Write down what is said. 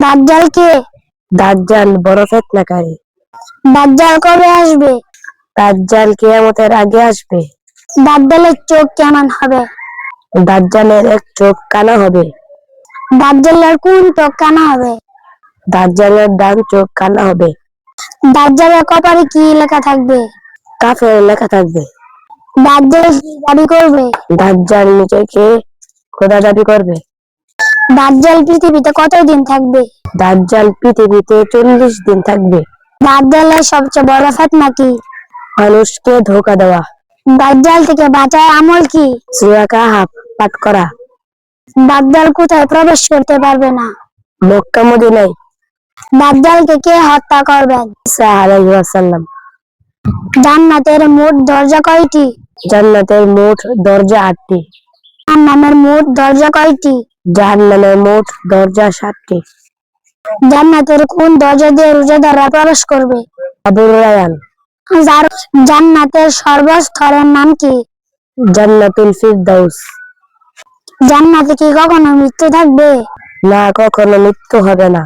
দাজ্জাল কে? দাজ্জাল বড় ফিতনাকারী। দাজ্জাল কবে আসবে? দাজ্জাল কিয়ামতের আগে আসবে। দাজ্জালের চোখ কেমন হবে? দাজ্জালের এক চোখ কানা হবে। দাজ্জালের কোন চোখ কানা হবে? দাজ্জালের ডান চোখ কানা হবে। দাজ্জালের কপালে কি লেখা থাকবে? কাফের লেখা থাকবে। দাজ্জাল কি দাবি করবে? দাজ্জাল নিজেকে খোদা দাবি করবে। দাজ্জাল পৃথিবীতে কতদিন থাকবে? দাজ্জাল পৃথিবীতে 40 দিন থাকবে। দাজ্জালের সবচেয়ে বড় ফিতনা কি? মানুষকে ধোঁকা দেওয়া। দাজ্জাল থেকে বাঁচার আমল কি? সূরা কাহাফ পাঠ করা। দাজ্জাল কোথায় প্রবেশ করতে পারবে না? মক্কা মদিনায়। দাজ্জালকে কে হত্যা করবেন? ঈসা আলাইহিস সালাম। জান্নাতের মোট দরজা কয়টি? জান্নাতের মোট দরজা 8টি। জাহান্নামের মোট দরজা কয়টি? জাহান্নামের মোট দরজা 7টি। জান্নাতের কোন দরজা দিয়ে রোজাদাররা প্রবেশ করবে? আবুর রায়ান। জান্নাতের সর্বস্তরের নাম কি? জান্নাতুল ফিরদাউস। জান্নাতে কি কখনো মৃত্যু থাকবে? না, কখনো মৃত্যু হবে না।